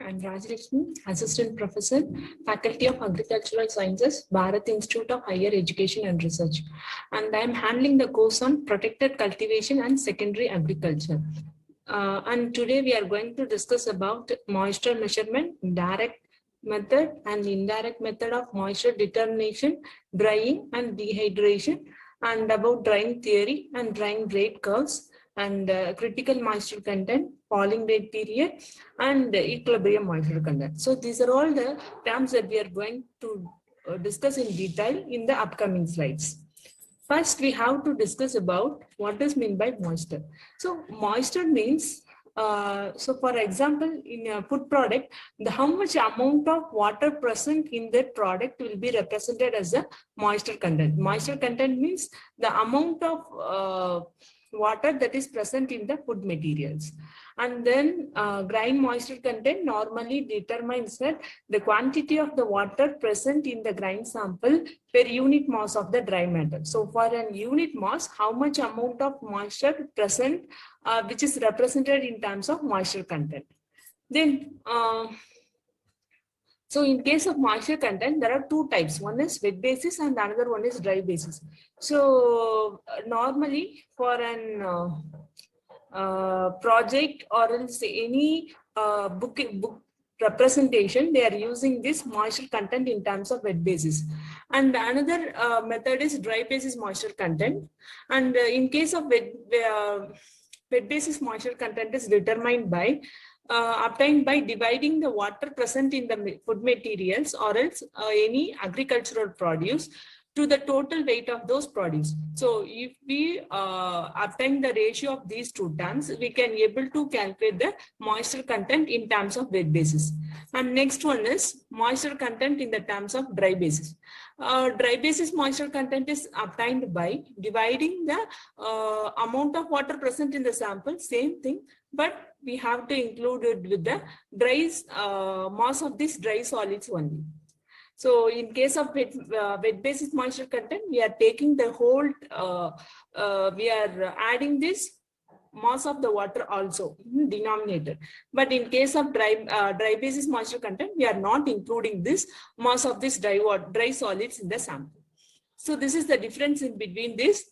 I'm Rajalakshmi, Assistant Professor, Faculty of Agricultural Sciences, Bharat Institute of Higher Education and Research. And I'm handling the course on protected cultivation and secondary agriculture. And today we are going to discuss about moisture measurement, direct method and indirect method of moisture determination, drying and dehydration, and about drying theory and drying rate curves, and critical moisture content, falling rate period, and equilibrium moisture content. So these are all the terms that we are going to discuss in detail in the upcoming slides. First, we have to discuss about what is meant by moisture. So moisture means, so for example, in a food product, how much amount of water present in that product will be represented as a moisture content. Moisture content means the amount of water that is present in the food materials. And then grain moisture content normally determines that the quantity of the water present in the grain sample per unit mass of the dry matter. So for an unit mass, how much amount of moisture present, which is represented in terms of moisture content. Then so in case of moisture content, there are two types. One is wet basis and another one is dry basis. So normally for an project or else any book representation, they are using this moisture content in terms of wet basis. And another method is dry basis moisture content. And in case of wet basis moisture content is determined by obtained by dividing the water present in the food materials or else any agricultural produce to the total weight of those produce. So if we obtain the ratio of these two terms, we can able to calculate the moisture content in terms of wet basis. And next one is moisture content in the terms of dry basis. Dry basis moisture content is obtained by dividing the amount of water present in the sample, same thing, but we have to include it with the dry mass of these dry solids only. So in case of wet basis moisture content, we are taking the whole, we are adding this mass of the water also in denominator. But in case of dry basis moisture content, we are not including this mass of this dry solids in the sample. So this is the difference in between this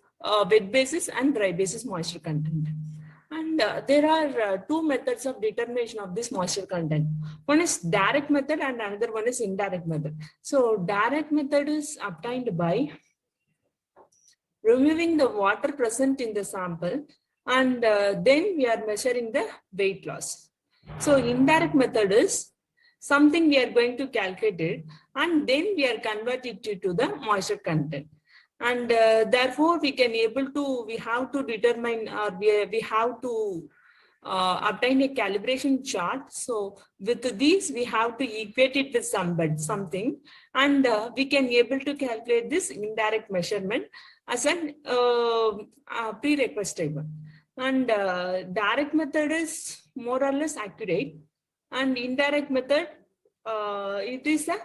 wet basis and dry basis moisture content. And there are two methods of determination of this moisture content. One is direct method and another one is indirect method. So direct method is obtained by removing the water present in the sample, and then we are measuring the weight loss. So indirect method is something we are going to calculate it, and then we are converting it to the moisture content. And therefore we can able to, we have to determine, or we have to obtain a calibration chart. So with these, we have to equate it with something, and we can able to calculate this indirect measurement as an prerequisite one. And direct method is more or less accurate, and indirect method, it is a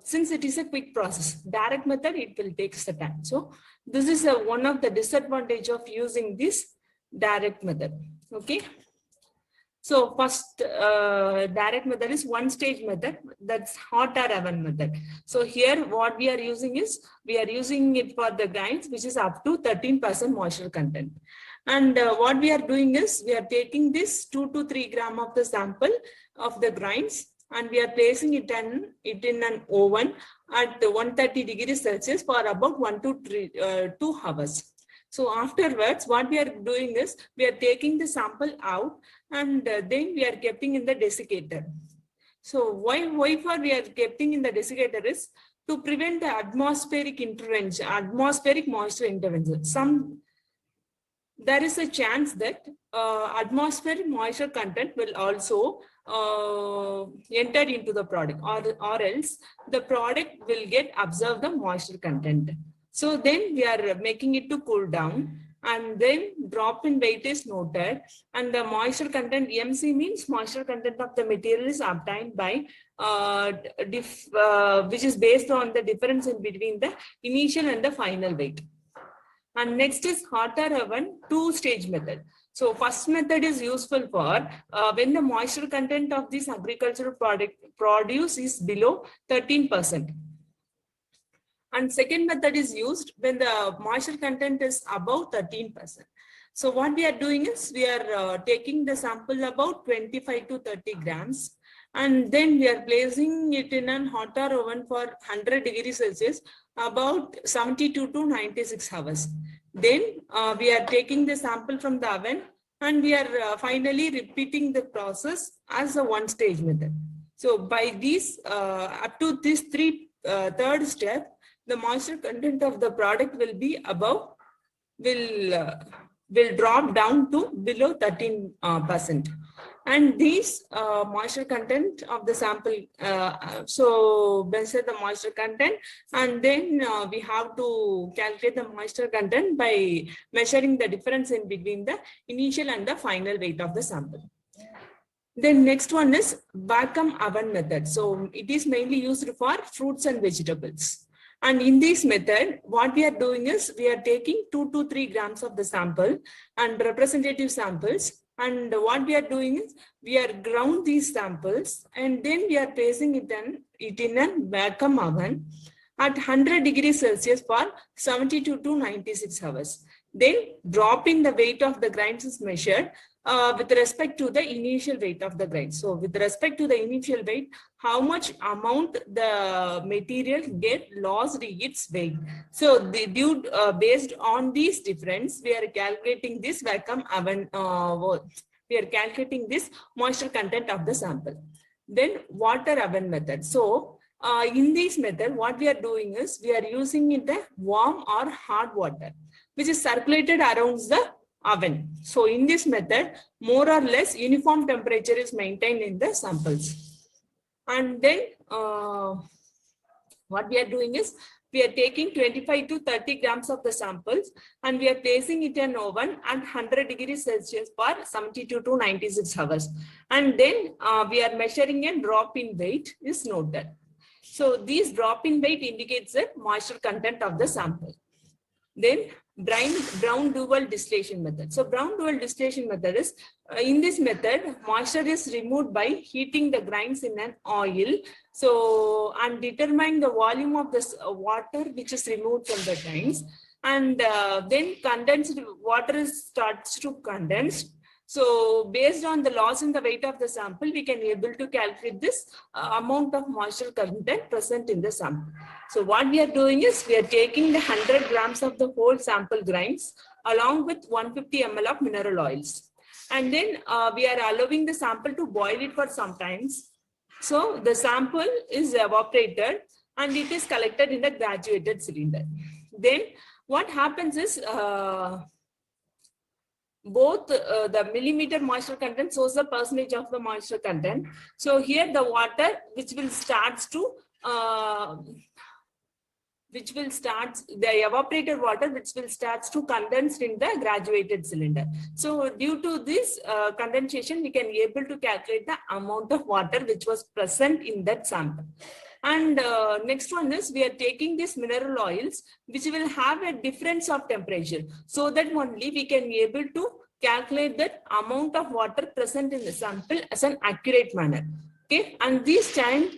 since it is a quick process. Direct method, it will take the time. So this is one of the disadvantage of using this direct method. Okay. So first direct method is one stage method, that's hot air oven method. So here what we are using is, we are using it for the grains which is up to 13% moisture content. And what we are doing is, we are taking this 2 to 3 gram of the sample of the grains, and we are placing it in an oven at 130 degrees Celsius for about 1 to 2 hours. So afterwards, what we are doing is, we are taking the sample out, and then we are keeping in the desiccator. So why for we are keeping in the desiccator is to prevent the atmospheric intervention, atmospheric moisture intervention. There is a chance that atmospheric moisture content will also enter into the product, or else the product will get absorb the moisture content. So then we are making it to cool down, and then drop in weight is noted, and the moisture content, MC means moisture content of the material is obtained by which is based on the difference in between the initial and the final weight. And next is hot air oven two-stage method. So first method is useful for when the moisture content of this agricultural produce is below 13%. And second method is used when the moisture content is above 13%. So what we are doing is we are taking the sample about 25 to 30 grams, and then we are placing it in an hot air oven for 100 degrees Celsius about 72 to 96 hours. Then we are taking the sample from the oven, and we are finally repeating the process as a one stage method. So by these up to this third step, the moisture content of the product will be above, will drop down to below 13%. And these moisture content of the sample, so measure the moisture content, and then we have to calculate the moisture content by measuring the difference in between the initial and the final weight of the sample. Then next one is vacuum oven method. So it is mainly used for fruits and vegetables. And in this method, what we are doing is we are taking 2 to 3 grams of the sample and representative samples. And what we are doing is we are ground these samples, and then we are placing it in a vacuum oven at 100 degrees Celsius for 72 to 96 hours. Then dropping the weight of the grains is measured with respect to the initial weight of the grain. So with respect to the initial weight, how much amount the material get lost in its weight. So based on this difference, we are calculating this vacuum oven, we are calculating this moisture content of the sample. Then water oven method. So in this method, what we are doing is we are using it a warm or hot water, which is circulated around the oven. So in this method, more or less uniform temperature is maintained in the samples. And then what we are doing is we are taking 25 to 30 grams of the samples, and we are placing it in an oven at 100 degrees Celsius for 72 to 96 hours. And then we are measuring a drop in weight is noted. So this drop in weight indicates the moisture content of the sample. Then brown dual distillation method. So brown dual distillation method is, in this method, moisture is removed by heating the grains in an oil. So, and determining the volume of this water which is removed from the grains. And then condensed water starts to condense. So based on the loss in the weight of the sample, we can able to calculate this amount of moisture content present in the sample. So what we are doing is we are taking the 100 grams of the whole sample grains along with 150 ml of mineral oils. And then we are allowing the sample to boil it for some times. So the sample is evaporated and it is collected in a graduated cylinder. Then what happens is both the millimeter moisture content shows the percentage of the moisture content. So here the water which will start the evaporated water which will start to condense in the graduated cylinder. So due to this condensation, we can be able to calculate the amount of water which was present in that sample. And next one is we are taking these mineral oils which will have a difference of temperature, so that only we can be able to calculate that amount of water present in the sample as an accurate manner. Okay, and this time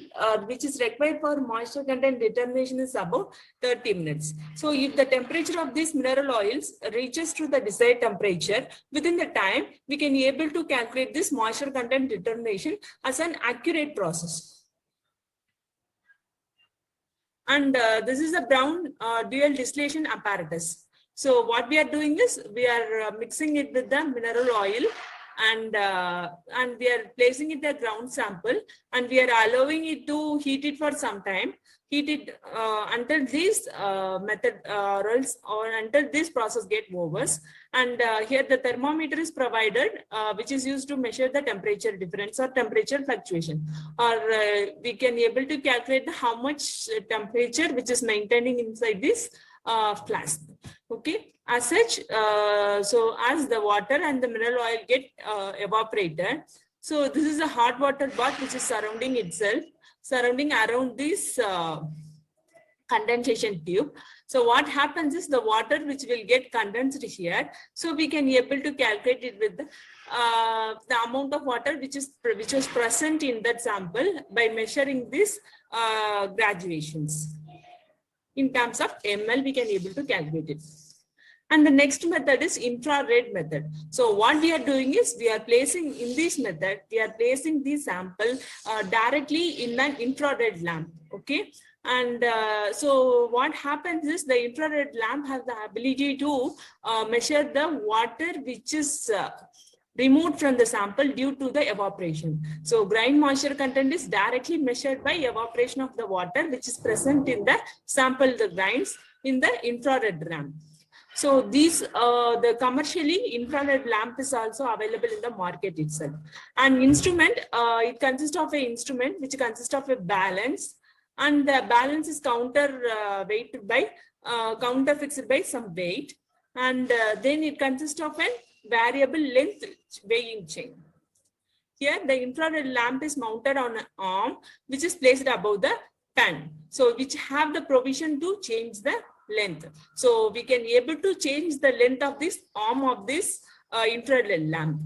which is required for moisture content determination is about 30 minutes. So if the temperature of these mineral oils reaches to the desired temperature within the time, we can be able to calculate this moisture content determination as an accurate process. And this is a brown dual distillation apparatus. So what we are doing is we are mixing it with the mineral oil, and we are placing it a ground sample, and we are allowing it to heat it for some time. Heat it until this method or until this process get over. And here the thermometer is provided, which is used to measure the temperature difference or temperature fluctuation. Or we can be able to calculate how much temperature which is maintaining inside this flask. Okay, as such, so as the water and the mineral oil get evaporated, so this is a hot water bath which is surrounding around this condensation tube. So what happens is the water which will get condensed here. So we can able to calculate it with the amount of water which was present in that sample by measuring this graduations. In terms of ml, we can able to calculate it. And the next method is infrared method. So what we are doing is we are placing in this method, we are placing the sample directly in an infrared lamp. Okay. And so what happens is the infrared lamp has the ability to measure the water which is removed from the sample due to the evaporation. So grain moisture content is directly measured by evaporation of the water which is present in the sample, the grains in the infrared lamp. So these, the commercially infrared lamp is also available in the market itself. And instrument, it consists of an instrument which consists of a balance, and the balance is weighted by, counter fixed by some weight. And then it consists of a variable length weighing chain. Here the infrared lamp is mounted on an arm which is placed above the pan. So which have the provision to change the length. So we can able to change the length of this arm of this infrared lamp.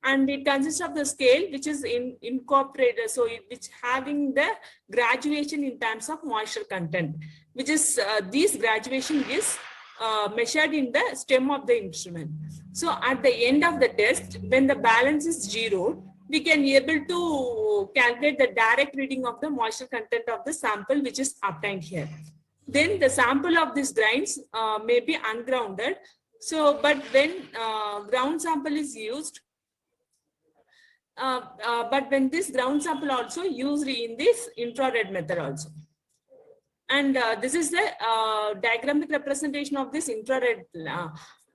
And it consists of the scale which is incorporated, so which having the graduation in terms of moisture content, which is this graduation is measured in the stem of the instrument. So at the end of the test, when the balance is 0, we can able to calculate the direct reading of the moisture content of the sample which is obtained here. Then the sample of these grains may be ungrounded. So, but when ground sample is used, but when this ground sample also used in this infrared method also. And this is the diagrammatic representation of this infrared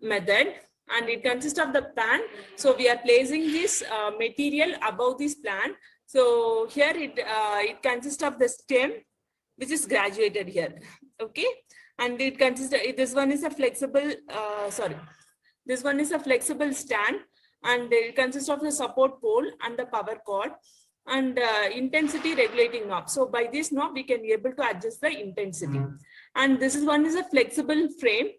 method, and it consists of the pan. So we are placing this material above this pan. So here it consists of the stem which is graduated here. Okay, and it consists of, this one is a flexible this one is a flexible stand, and it consists of the support pole and the power cord and intensity regulating knob. So by this knob we can be able to adjust the intensity. And this is one is a flexible frame,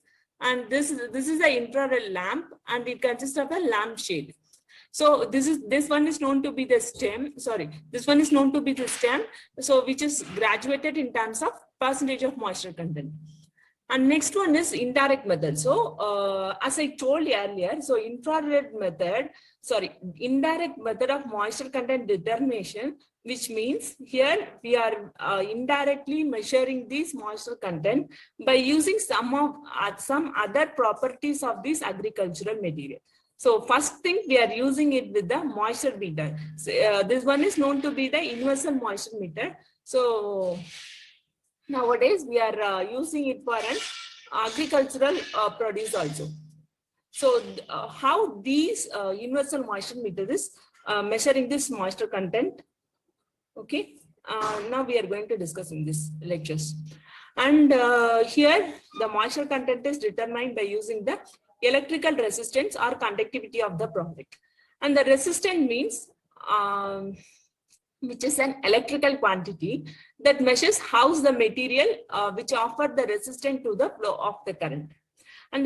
and this is an infrared lamp, and it consists of a lamp shade. So this one is known to be the stem. This one is known to be the stem. So which is graduated in terms of percentage of moisture content. And next one is indirect method. So as I told earlier, so indirect method of moisture content determination, which means here we are indirectly measuring this moisture content by using some other properties of this agricultural material. So first thing, we are using it with the moisture meter. So, this one is known to be the universal moisture meter. So nowadays we are using it for an agricultural produce also. So how these universal moisture meter is measuring this moisture content. Okay, now we are going to discuss in this lectures. And here the moisture content is determined by using the electrical resistance or conductivity of the product. And the resistance means which is an electrical quantity that measures how the material which offer the resistance to the flow of the current. And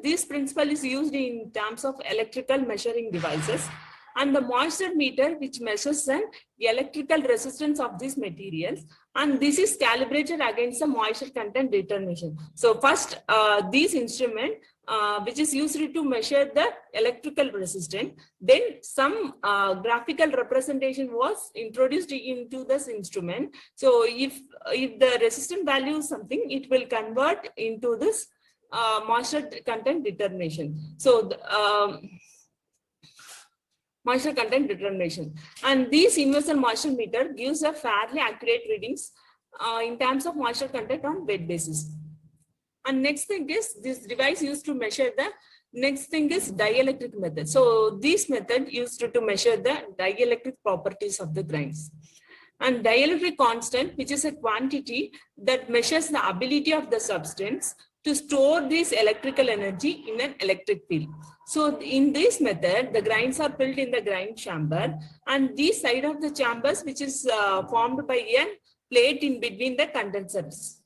this principle is used in terms of electrical measuring devices. And the moisture meter which measures the electrical resistance of these materials, and this is calibrated against the moisture content determination. So first this instrument which is used to measure the electrical resistance, then some graphical representation was introduced into this instrument. So if the resistance value is something, it will convert into this moisture content determination. So moisture content determination, and this universal moisture meter gives a fairly accurate readings in terms of moisture content on wet basis. And next thing is this device used to measure the next thing is dielectric method. So this method used to measure the dielectric properties of the grains. And dielectric constant, which is a quantity that measures the ability of the substance to store this electrical energy in an electric field. So in this method, the grains are filled in the grind chamber, and this side of the chambers, which is formed by a plate in between the condensers.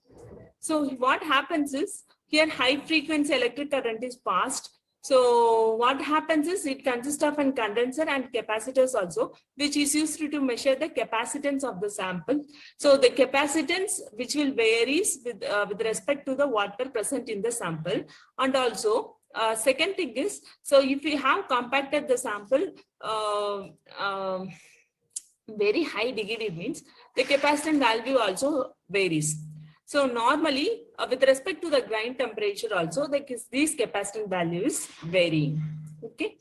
So what happens is here high frequency electric current is passed. So what happens is it consists of a condenser and capacitors also, which is used to measure the capacitance of the sample. So the capacitance which will varies with respect to the water present in the sample. And also second thing is, so if we have compacted the sample very high degree, means the capacitance value also varies. So normally with respect to the grind temperature also, these capacitance values vary. Okay.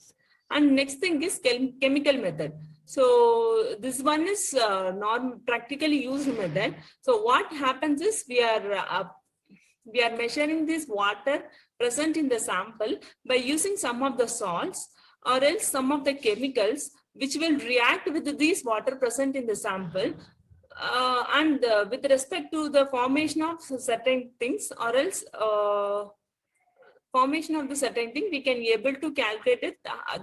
And next thing is chemical method. So this one is practically used method. So what happens is we are measuring this water present in the sample by using some of the salts or else some of the chemicals which will react with these water present in the sample. And with respect to the formation of certain things or else formation of the certain thing, we can be able to calculate it.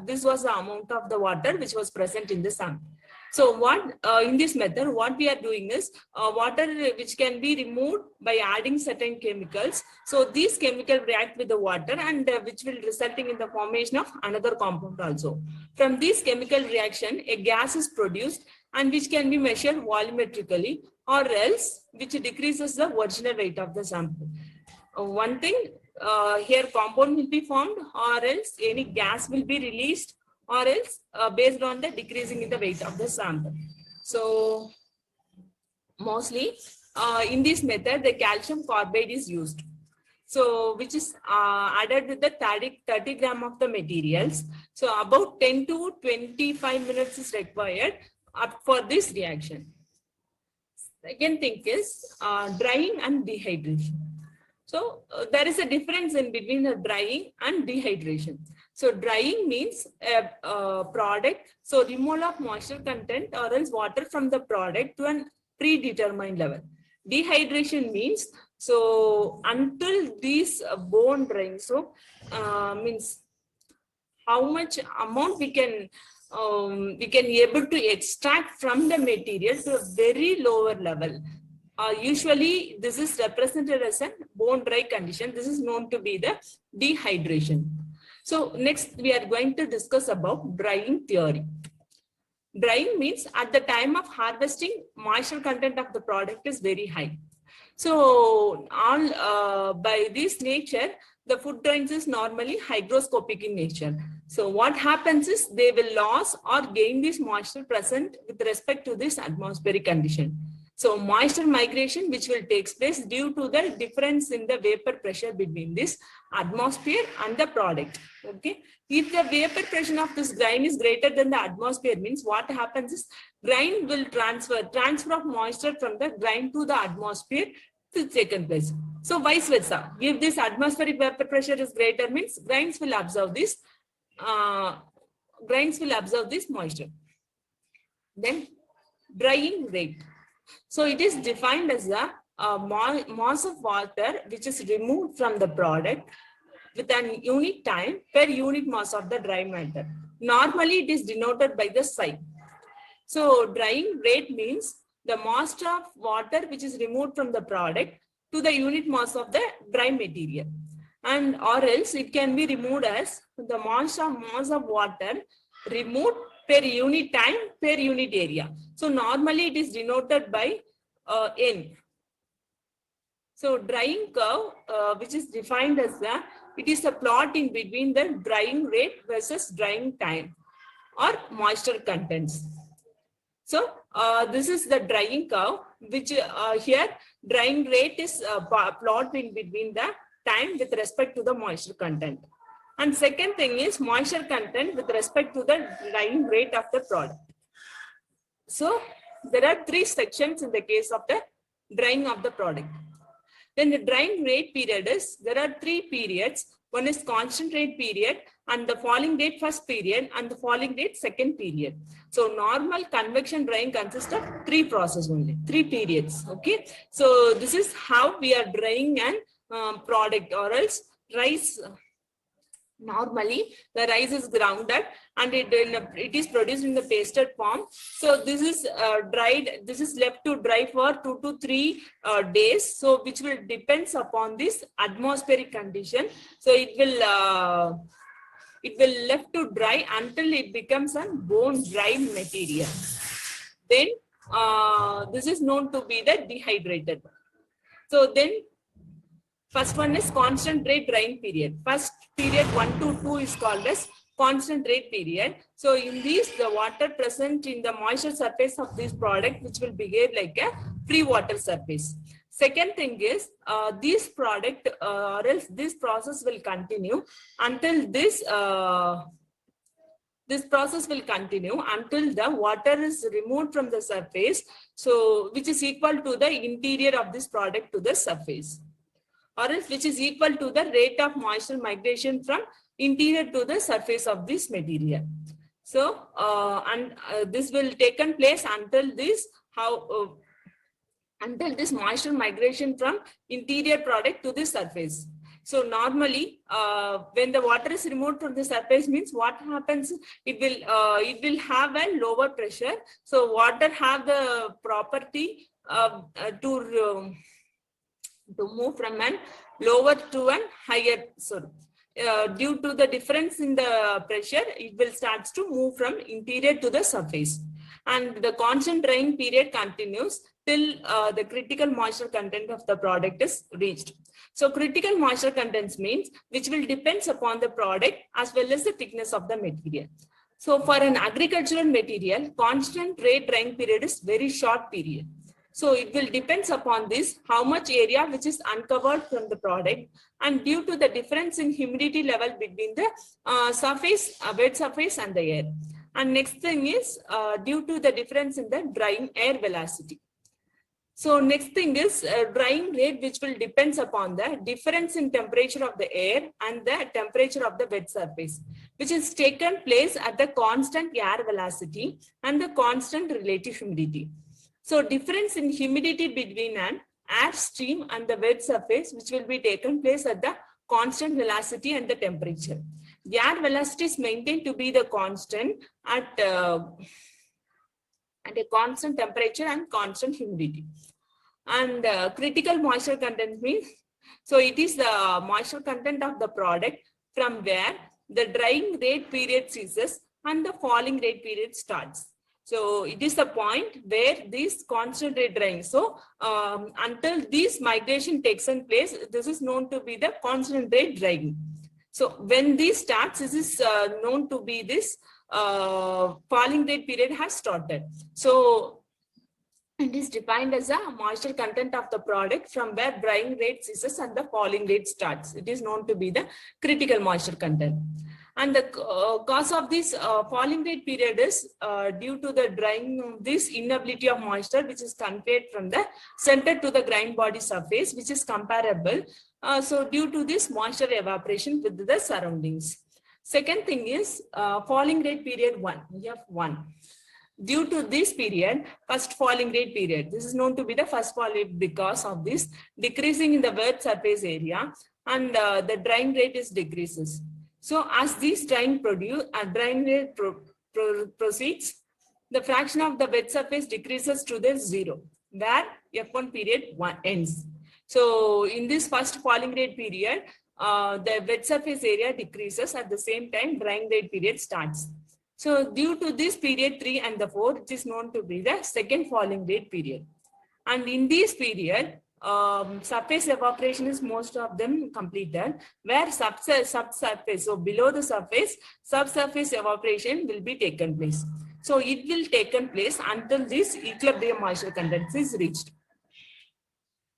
This was the amount of the water which was present in the sample. So what in this method, what we are doing is water which can be removed by adding certain chemicals. So these chemicals react with the water and which will resulting in the formation of another compound also. From this chemical reaction, a gas is produced and which can be measured volumetrically or else which decreases the original weight of the sample. One thing here compound will be formed or else any gas will be released or else based on the decreasing in the weight of the sample. So mostly in this method, the calcium carbide is used. So which is added with the 30 gram of the materials. So about 10 to 25 minutes is required for this reaction. Second thing is drying and dehydration. So there is a difference in between the drying and dehydration. So drying means a product, so removal of moisture content or else water from the product to a predetermined level. Dehydration means, so until these bone drying, so means how much amount we can be able to extract from the material to a very lower level. Usually this is represented as a bone dry condition. This is known to be the dehydration. So next we are going to discuss about drying theory. Drying means at the time of harvesting, moisture content of the product is very high. So by this nature, the food grains is normally hygroscopic in nature. So what happens is they will lose or gain this moisture present with respect to this atmospheric condition. So moisture migration which will take place due to the difference in the vapor pressure between this atmosphere and the product. Okay. If the vapor pressure of this grain is greater than the atmosphere, means what happens is grain will transfer of moisture from the grain to the atmosphere to take place. So vice versa. If this atmospheric vapor pressure is greater, means grains will absorb this moisture. Then drying rate. So it is defined as the mass of water which is removed from the product with an unit time per unit mass of the dry matter. Normally it is denoted by the psi. So drying rate means the mass of water which is removed from the product to the unit mass of the dry material. And or else it can be removed as the mass of water removed per unit time per unit area. So normally it is denoted by N. So drying curve which is defined as it is a plot in between the drying rate versus drying time or moisture contents. So this is the drying curve which here drying rate is plot in between the time with respect to the moisture content. And second thing is moisture content with respect to the drying rate of the product. So there are three sections in the case of the drying of the product. Then the drying rate period is, there are three periods. One is constant rate period and the falling rate first period and the falling rate second period. So normal convection drying consists of three processes only, three periods. Okay. So this is how we are drying an product or else rice. Normally, the rice is grounded and it is produced in the pasted form. So this is dried. This is left to dry for 2 to 3 days. So which will depends upon this atmospheric condition. So it will left to dry until it becomes a bone dry material. Then this is known to be the dehydrated. So then first one is constant rate drying period. First period 1 to 2 is called as constant rate period. So in this, the water present in the moisture surface of this product, which will behave like a free water surface. Second thing is this product or else this process will continue until this process will continue until the water is removed from the surface. So which is equal to the interior of this product to the surface, or else which is equal to the rate of moisture migration from interior to the surface of this material. So this will taken place until this until this moisture migration from interior product to the surface. So normally when the water is removed from the surface means what happens, it will have a lower pressure. So water have the property to move from an lower to an higher. So due to the difference in the pressure, it will start to move from interior to the surface, and the constant drying period continues till the critical moisture content of the product is reached. So critical moisture contents means which will depends upon the product as well as the thickness of the material. So for an agricultural material, constant rate drying period is very short period. So it will depends upon this, how much area which is uncovered from the product, and due to the difference in humidity level between the surface, wet surface and the air. And next thing is due to the difference in the drying air velocity. So next thing is drying rate, which will depends upon the difference in temperature of the air and the temperature of the wet surface, which is taken place at the constant air velocity and the constant relative humidity. So difference in humidity between an air stream and the wet surface, which will be taken place at the constant velocity and the temperature. The air velocity is maintained to be the constant at a constant temperature and constant humidity. And critical moisture content means, so it is the moisture content of the product from where the drying rate period ceases and the falling rate period starts. So it is the point where this constant rate drying. So until this migration takes place, this is known to be the constant rate drying. So when this starts, this is known to be this falling rate period has started. So it is defined as a moisture content of the product from where drying rate ceases and the falling rate starts. It is known to be the critical moisture content. And the cause of this falling rate period is due to the drying, this inability of moisture which is conveyed from the center to the grind body surface, which is comparable. So due to this moisture evaporation with the surroundings. Second thing is falling rate period 1, F1. Due to this period, first falling rate period, this is known to be the first falling because of this decreasing in the wet surface area, and the drying rate is decreases. So as this drying rate proceeds, the fraction of the wet surface decreases to the 0, where F1 period 1 ends. So in this first falling rate period, the wet surface area decreases, at the same time drying rate period starts. So due to this period 3 and the 4, it is known to be the second falling rate period. And in this period, surface evaporation is most of them completed, where subsurface, so below the surface, subsurface evaporation will be taken place. So it will taken place until this equilibrium moisture content is reached.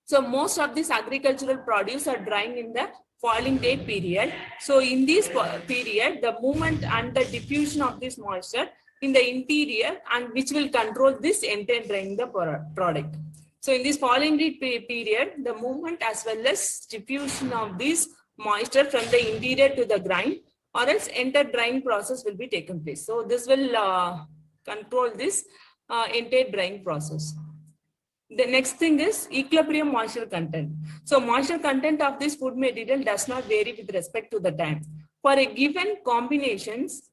So most of this agricultural produce are drying in the falling rate period. So in this period, the movement and the diffusion of this moisture in the interior, and which will control this entire drying the product. So in this falling rate period, the movement as well as diffusion of this moisture from the interior to the grind, or else entire drying process will be taken place. So this will control this entire drying process. The next thing is equilibrium moisture content. So moisture content of this food material does not vary with respect to the time. for a given combinations.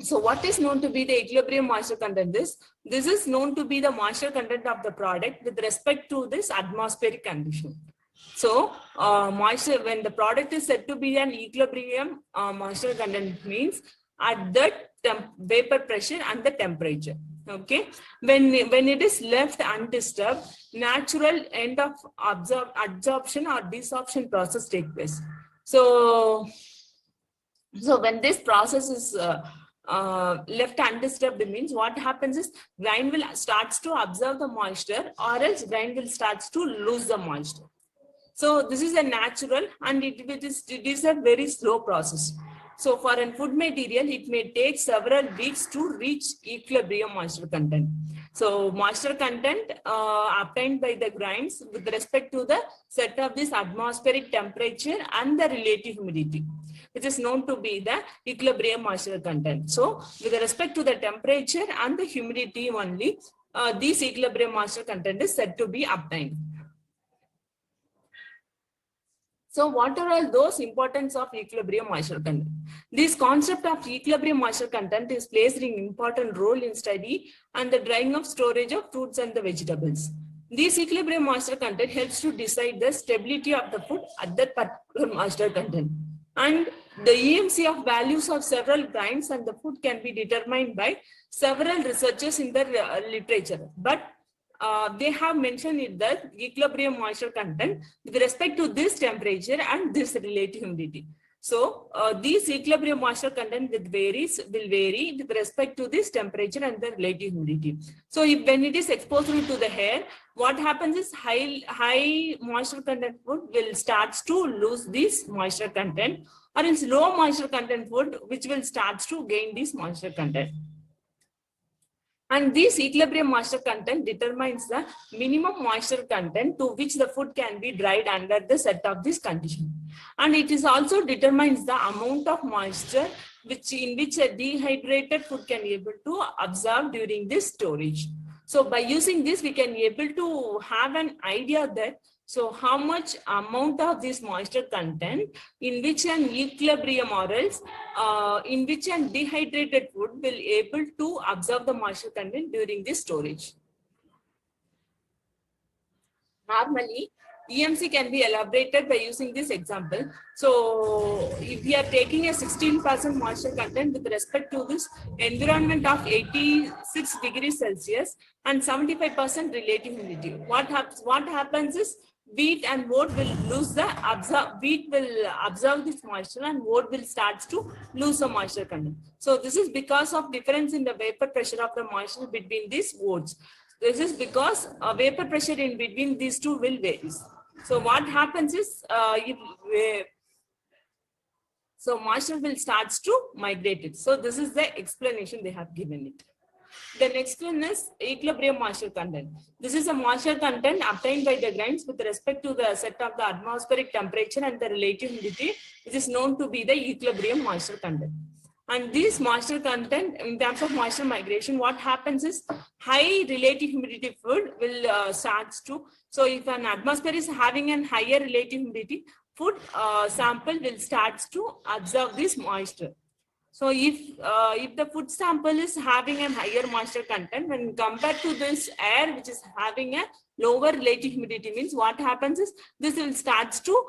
So what is known to be the equilibrium moisture content is, this is known to be the moisture content of the product with respect to this atmospheric condition. So moisture, when the product is said to be an equilibrium moisture content, means at the vapor pressure and the temperature. Okay, when it is left undisturbed, natural end of absorption or desorption process take place. So when this process is left undisturbed, means what happens is grind will starts to absorb the moisture, or else grind will starts to lose the moisture. So this is a natural, and it is a very slow process. So for a food material, it may take several weeks to reach equilibrium moisture content. So moisture content obtained by the grinds with respect to the set of this atmospheric temperature and the relative humidity, which is known to be the equilibrium moisture content. So with respect to the temperature and the humidity only, this equilibrium moisture content is said to be obtained. So what are all those importance of equilibrium moisture content? This concept of equilibrium moisture content is placed an important role in study and the drying of storage of fruits and the vegetables. This equilibrium moisture content helps to decide the stability of the food at that particular moisture content. And the EMC of values of several grinds and the food can be determined by several researchers in the literature. But they have mentioned it that equilibrium moisture content with respect to this temperature and this relative humidity. So these equilibrium moisture content will vary with respect to this temperature and the relative humidity. So when it is exposed to the air, what happens is high moisture content food will start to lose this moisture content, or else low moisture content food which will start to gain this moisture content. And this equilibrium moisture content determines the minimum moisture content to which the food can be dried under the set of this condition. And it is also determines the amount of moisture in which a dehydrated food can be able to absorb during this storage. So by using this, we can be able to have an idea that how much amount of this moisture content in which an equilibrium or else in which an dehydrated food will able to absorb the moisture content during this storage. Normally, EMC can be elaborated by using this example. So if we are taking a 16% moisture content with respect to this environment of 86 degrees Celsius and 75% relative humidity, what happens is wheat and oat will lose the wheat will absorb this moisture and oat will start to lose the moisture content. So this is because of difference in the vapor pressure of the moisture between these oats. This is because vapor pressure in between these two will vary. So what happens is so moisture will start to migrate it. So this is the explanation they have given it. The next one is equilibrium moisture content. This is a moisture content obtained by the grinds with respect to the set of the atmospheric temperature and the relative humidity, which is known to be the equilibrium moisture content. And this moisture content, in terms of moisture migration, what happens is high relative humidity food will start to. So if an atmosphere is having a higher relative humidity, food sample will start to absorb this moisture. So if the food sample is having a higher moisture content when compared to this air which is having a lower relative humidity, means what happens is this will start to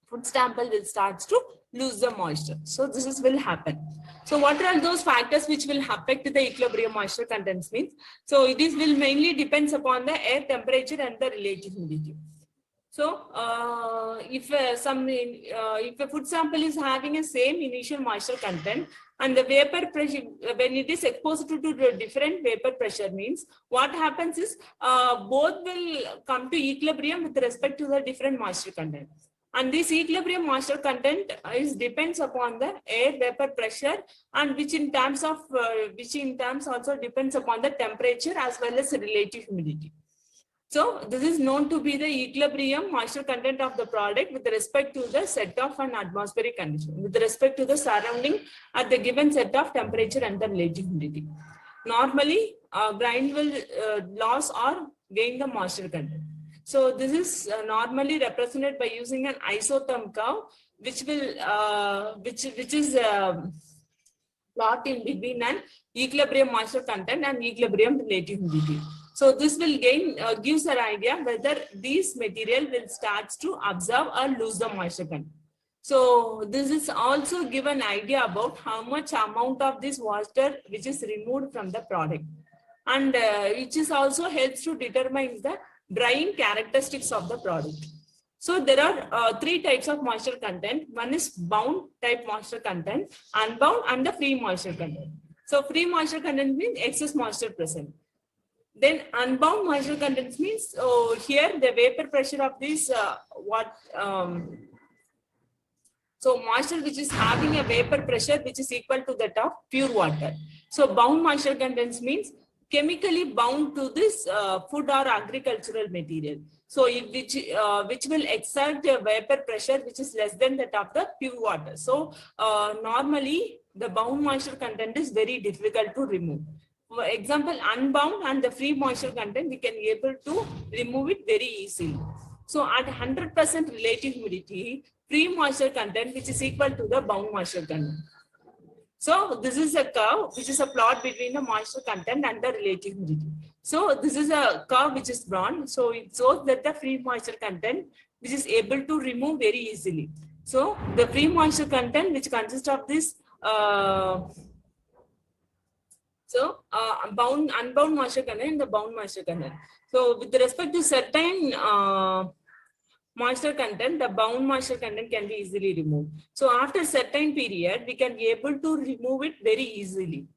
food sample will start to lose the moisture. So this will happen. So what are those factors which will affect the equilibrium moisture contents means? So it is will mainly depends upon the air temperature and the relative humidity. So if a food sample is having a same initial moisture content and the vapor pressure, when it is exposed to the different vapor pressure, means what happens is both will come to equilibrium with respect to the different moisture content. And this equilibrium moisture content depends upon the air vapor pressure, and which in terms also depends upon the temperature as well as relative humidity. So this is known to be the equilibrium moisture content of the product with respect to the set of an atmospheric condition, with respect to the surrounding at the given set of temperature and the relative humidity. Normally, grind will lose or gain the moisture content. So this is normally represented by using an isotherm curve, which is plot in between an equilibrium moisture content and equilibrium relative humidity. So this will gives an idea whether these material will starts to absorb or lose the moisture content. So this is also give an idea about how much amount of this water which is removed from the product, and which is also helps to determine the drying characteristics of the product. So there are three types of moisture content. One is bound type moisture content, unbound, and the free moisture content. So free moisture content means excess moisture present. Then unbound moisture content means here the vapor pressure of this so moisture which is having a vapor pressure which is equal to that of pure water. So bound moisture contents means chemically bound to this food or agricultural material. So which will exert a vapor pressure which is less than that of the pure water. So normally the bound moisture content is very difficult to remove. For example, unbound and the free moisture content, we can be able to remove it very easily. So at 100% relative humidity, free moisture content which is equal to the bound moisture content. So this is a curve which is a plot between the moisture content and the relative humidity. So this is a curve which is drawn. So it shows that the free moisture content which is able to remove very easily. So the free moisture content which consists of this unbound moisture content and the bound moisture content. So with respect to certain moisture content, the bound moisture content can be easily removed. So after certain period, we can be able to remove it very easily.